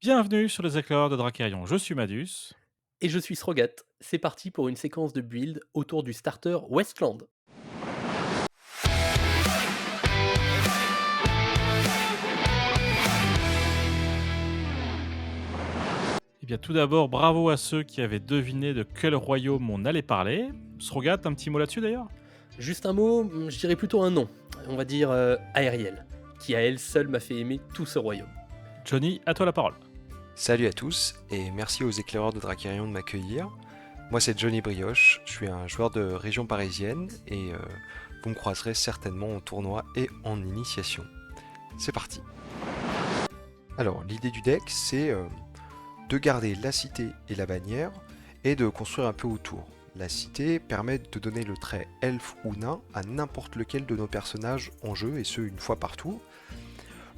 Bienvenue sur les éclaireurs de Dracarion, je suis Madus. Et je suis Srogat. C'est parti pour une séquence de build autour du starter Westland. Eh bien tout d'abord, bravo à ceux qui avaient deviné de quel royaume on allait parler. Srogat, un petit mot là-dessus d'ailleurs. Juste un mot, je dirais plutôt un nom. On va dire Aériel, qui à elle seule m'a fait aimer tout ce royaume. Johnny, à toi la parole. Salut à tous et merci aux éclaireurs de Dracarion de m'accueillir. Moi c'est Johnny Brioche, je suis un joueur de région parisienne et vous me croiserez certainement en tournoi et en initiation. C'est parti. Alors l'idée du deck c'est de garder la cité et la bannière et de construire un peu autour. La cité permet de donner le trait elfe ou nain à n'importe lequel de nos personnages en jeu et ce une fois par tour.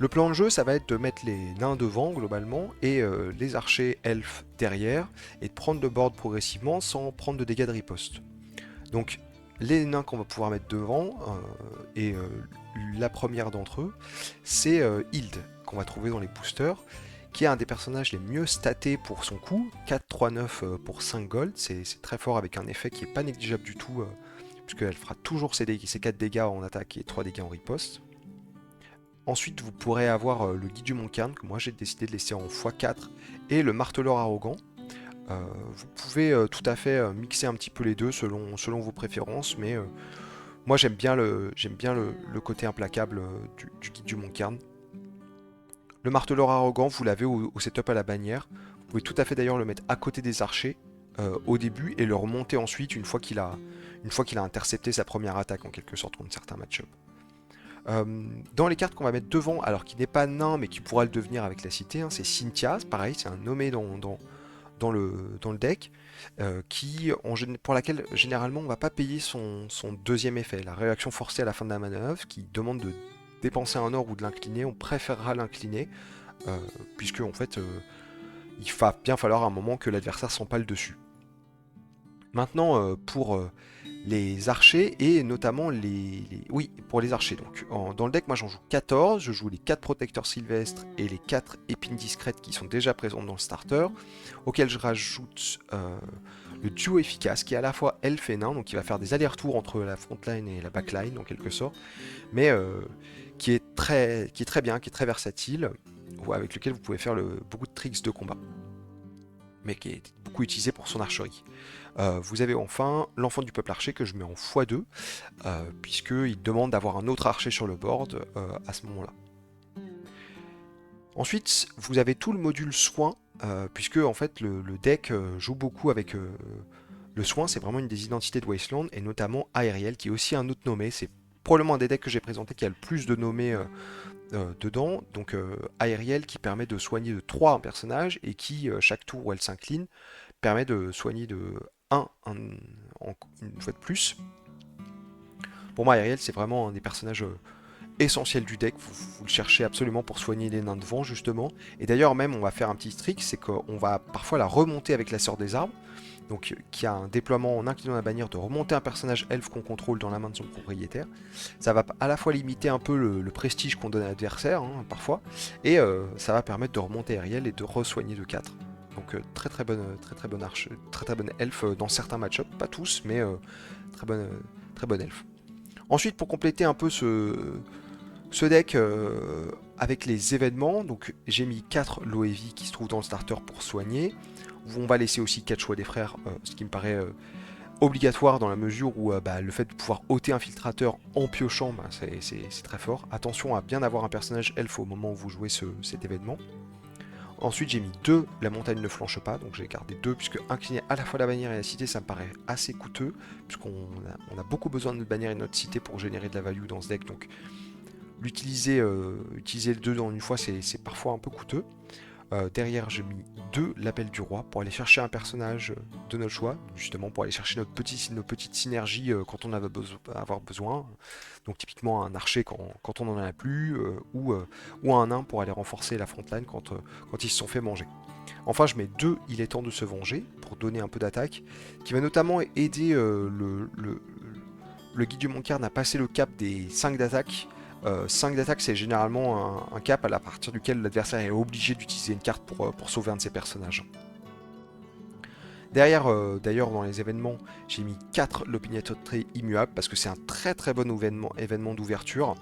Le plan de jeu, ça va être de mettre les nains devant globalement et les archers elfes derrière et de prendre le board progressivement sans prendre de dégâts de riposte. Donc les nains qu'on va pouvoir mettre devant et la première d'entre eux, c'est Hild qu'on va trouver dans les boosters, qui est un des personnages les mieux statés pour son coup, 4-3-9 pour 5 gold, c'est très fort avec un effet qui est pas négligeable du tout, puisqu'elle fera toujours ses 4 dégâts en attaque et 3 dégâts en riposte. Ensuite, vous pourrez avoir le guide du Montcalm, que moi j'ai décidé de laisser en x4, et le marteleur arrogant. Vous pouvez tout à fait mixer un petit peu les deux selon vos préférences, mais moi j'aime bien le côté implacable du guide du Montcalm. Le marteleur arrogant, vous l'avez au setup à la bannière. Vous pouvez tout à fait d'ailleurs le mettre à côté des archers au début et le remonter ensuite une fois qu'il a intercepté sa première attaque en quelque sorte contre certains match-up. Dans les cartes qu'on va mettre devant, alors qui n'est pas nain mais qui pourra le devenir avec la cité, hein, c'est Cynthia, pareil, c'est un nommé dans le deck, pour laquelle généralement on ne va pas payer son deuxième effet, la réaction forcée à la fin de la manœuvre, qui demande de dépenser un or ou de l'incliner, on préférera l'incliner, puisque en fait il va bien falloir un moment que l'adversaire s'empale dessus. Maintenant, pour les archers et notamment Oui, pour les archers. Donc, dans le deck, moi j'en joue 14. Je joue les 4 protecteurs sylvestres et les 4 épines discrètes qui sont déjà présentes dans le starter, auquel je rajoute le duo efficace qui est à la fois elfe et nain, donc qui va faire des allers-retours entre la frontline et la backline en quelque sorte, mais qui est très bien, qui est très versatile, avec lequel vous pouvez faire beaucoup de tricks de combat, mais qui est beaucoup utilisé pour son archerie. Vous avez enfin l'enfant du peuple archer que je mets en x2, puisqu'il demande d'avoir un autre archer sur le board à ce moment-là. Ensuite, vous avez tout le module soin, puisque en fait le deck joue beaucoup avec le soin, c'est vraiment une des identités de Wasteland, et notamment Aériel, qui est aussi un autre nommé. C'est probablement un des decks que j'ai présenté qui a le plus de nommés dedans. Donc Aériel qui permet de soigner de 3 un personnage, et qui, chaque tour où elle s'incline, permet de soigner de 1 une fois de plus. Pour moi, Ariel, c'est vraiment un des personnages essentiels du deck. Vous le cherchez absolument pour soigner les nains de vent, justement. Et d'ailleurs, même, on va faire un petit trick, c'est qu'on va parfois la remonter avec la sœur des arbres. Donc, qui a un déploiement en inclinant la bannière de remonter un personnage elfe qu'on contrôle dans la main de son propriétaire. Ça va à la fois limiter un peu le prestige qu'on donne à l'adversaire, hein, parfois, et ça va permettre de remonter Ariel et de re-soigner de 4. Donc très très bonne arche, très très bonne elfe dans certains match-ups, pas tous, mais très bonne elfe. Ensuite, pour compléter un peu ce deck avec les événements, donc j'ai mis 4 Loevi qui se trouvent dans le starter pour soigner. On va laisser aussi 4 choix des frères, ce qui me paraît obligatoire dans la mesure où le fait de pouvoir ôter infiltrateur en piochant, c'est très fort. Attention à bien avoir un personnage elfe au moment où vous jouez cet événement. Ensuite, j'ai mis 2, la montagne ne flanche pas, donc j'ai gardé 2, puisque incliner à la fois la bannière et la cité, ça me paraît assez coûteux, puisqu'on a beaucoup besoin de notre bannière et de notre cité pour générer de la value dans ce deck, donc utiliser le 2 dans une fois, c'est parfois un peu coûteux. Derrière, j'ai mis 2 l'appel du roi pour aller chercher un personnage de notre choix, justement pour aller chercher nos petites synergies quand on va avoir besoin. Donc typiquement un archer quand on n'en a plus, ou un nain pour aller renforcer la frontline quand ils se sont fait manger. Enfin, je mets 2 il est temps de se venger pour donner un peu d'attaque, qui va notamment aider le guide du Montcalm à passer le cap des 5 d'attaque 5 d'attaque, c'est généralement un cap à partir duquel l'adversaire est obligé d'utiliser une carte pour sauver un de ses personnages. Derrière, d'ailleurs, dans les événements, j'ai mis 4 l'opiniâtreté immuable parce que c'est un très très bon événement d'ouverture.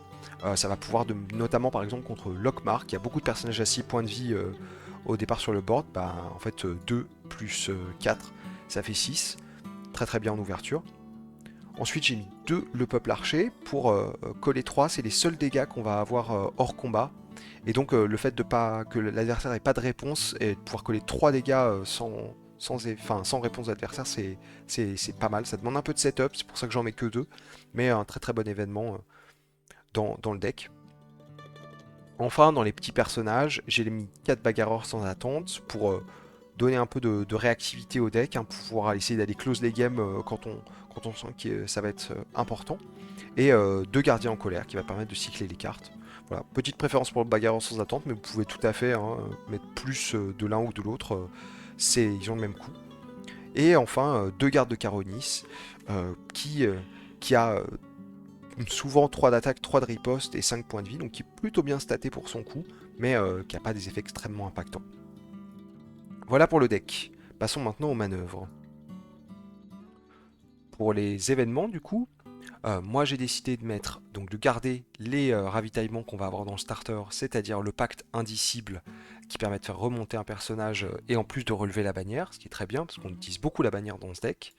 Ça va pouvoir, notamment par exemple contre Lockmar, qui a beaucoup de personnages à 6 points de vie au départ sur le board. Bah, en fait, 2 plus 4, ça fait 6. Très très bien en ouverture. Ensuite, j'ai mis 2 le peuple archer pour coller 3. C'est les seuls dégâts qu'on va avoir hors combat. Et donc, le fait que l'adversaire n'ait pas de réponse et de pouvoir coller 3 dégâts sans réponse d'adversaire, c'est pas mal. Ça demande un peu de setup, c'est pour ça que j'en mets que 2. Mais un très très bon événement dans le deck. Enfin, dans les petits personnages, j'ai mis 4 bagarreurs sans attente pour donner un peu de réactivité au deck, pouvoir essayer d'aller close les games quand on sent que ça va être important. Et 2 gardiens en colère qui va permettre de cycler les cartes. Voilà, petite préférence pour le bagarreur sans attente, mais vous pouvez tout à fait mettre plus de l'un ou de l'autre. Ils ont le même coup. Et enfin, 2 gardes de Caronis qui a souvent 3 d'attaque, 3 de riposte et 5 points de vie, donc qui est plutôt bien staté pour son coup, mais qui n'a pas des effets extrêmement impactants. Voilà pour le deck. Passons maintenant aux manœuvres. Pour les événements, du coup, moi j'ai décidé de garder les ravitaillements qu'on va avoir dans le starter, c'est-à-dire le pacte indicible qui permet de faire remonter un personnage et en plus de relever la bannière, ce qui est très bien parce qu'on utilise beaucoup la bannière dans ce deck.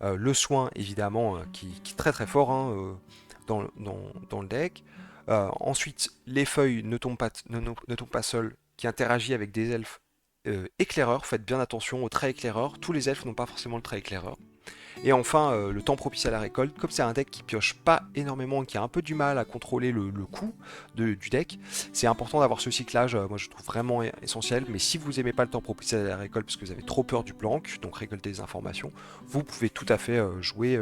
Le soin évidemment qui est très très fort dans le deck. Ensuite, les feuilles ne tombent pas seules, qui interagit avec des elfes éclaireurs. Faites bien attention aux traits éclaireurs. Tous les elfes n'ont pas forcément le trait éclaireur. Et enfin, le temps propice à la récolte. Comme c'est un deck qui pioche pas énormément, qui a un peu du mal à contrôler le coût du deck, c'est important d'avoir ce cyclage. Moi, je trouve vraiment essentiel. Mais si vous aimez pas le temps propice à la récolte parce que vous avez trop peur du blanc, donc récolter des informations, vous pouvez tout à fait jouer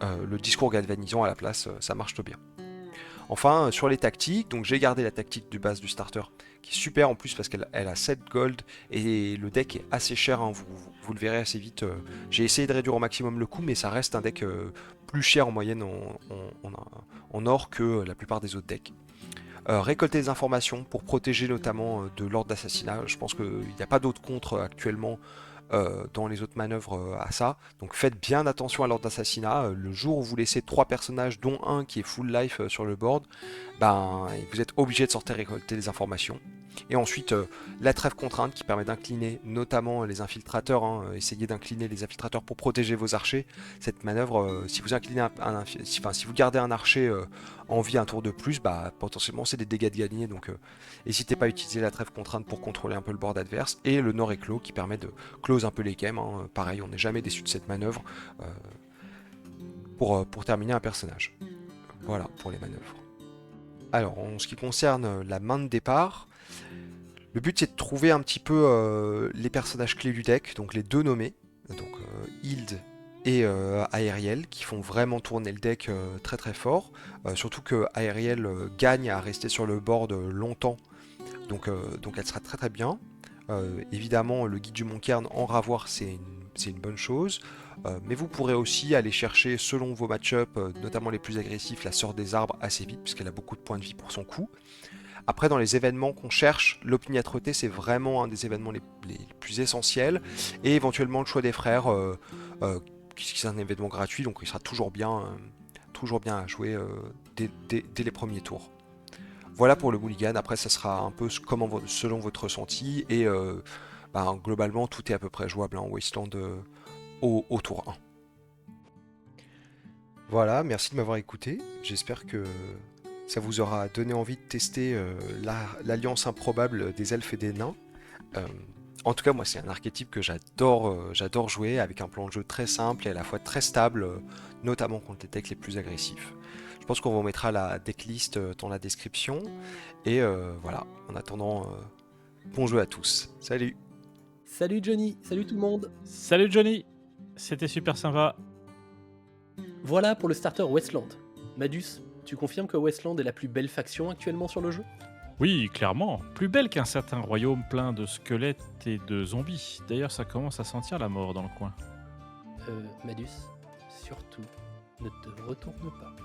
le discours galvanisant à la place. Ça marche tout bien. Enfin, sur les tactiques, donc j'ai gardé la tactique de base du starter, qui est super en plus parce qu'elle a 7 gold et le deck est assez cher, vous le verrez assez vite. J'ai essayé de réduire au maximum le coût, mais ça reste un deck plus cher en moyenne en or que la plupart des autres decks. Récolter des informations pour protéger notamment de l'ordre d'assassinat. Je pense qu'il n'y a pas d'autre contre actuellement dans les autres manœuvres à ça. Donc faites bien attention à l'ordre d'assassinat. Le jour où vous laissez 3 personnages, dont un qui est full life sur le board, vous êtes obligé de sortir récolter les informations. Et ensuite, la trêve contrainte qui permet d'incliner notamment les infiltrateurs. Essayez d'incliner les infiltrateurs pour protéger vos archers. Cette manœuvre, si vous inclinez si vous gardez un archer en vie un tour de plus, potentiellement c'est des dégâts de gagner. Donc n'hésitez pas à utiliser la trêve contrainte pour contrôler un peu le board adverse. Et le Nord éclos qui permet de close un peu les games. Pareil, on n'est jamais déçu de cette manœuvre pour terminer un personnage. Voilà pour les manœuvres. Alors, en ce qui concerne la main de départ, le but c'est de trouver un petit peu les personnages clés du deck, donc les 2 nommés, donc Hild et Aeriel, qui font vraiment tourner le deck très très fort. Surtout que Aeriel gagne à rester sur le board longtemps, donc elle sera très très bien. Évidemment, le guide du Montcairn en ravoir, c'est une bonne chose. Mais vous pourrez aussi aller chercher, selon vos match-up, notamment les plus agressifs, la sœur des arbres assez vite, puisqu'elle a beaucoup de points de vie pour son coup. Après, dans les événements qu'on cherche, l'opiniâtreté, c'est vraiment un des événements les plus essentiels. Et éventuellement, le choix des frères, qui est un événement gratuit, donc il sera toujours bien à jouer dès les premiers tours. Voilà pour le mulligan. Après, ça sera un peu selon votre ressenti. Et globalement, tout est à peu près jouable en Wasteland au tour 1. Voilà, merci de m'avoir écouté. J'espère que ça vous aura donné envie de tester l'alliance improbable des elfes et des nains. En tout cas, moi, c'est un archétype que j'adore jouer, avec un plan de jeu très simple et à la fois très stable, notamment contre les decks les plus agressifs. Je pense qu'on vous mettra la decklist dans la description. Et voilà, en attendant, bon jeu à tous. Salut! Salut Johnny, salut tout le monde. Salut Johnny, c'était super sympa. Voilà pour le starter Westland. Madus, tu confirmes que Westland est la plus belle faction actuellement sur le jeu? Oui, clairement, plus belle qu'un certain royaume plein de squelettes et de zombies. D'ailleurs, ça commence à sentir la mort dans le coin. Madus, surtout, ne te retourne pas.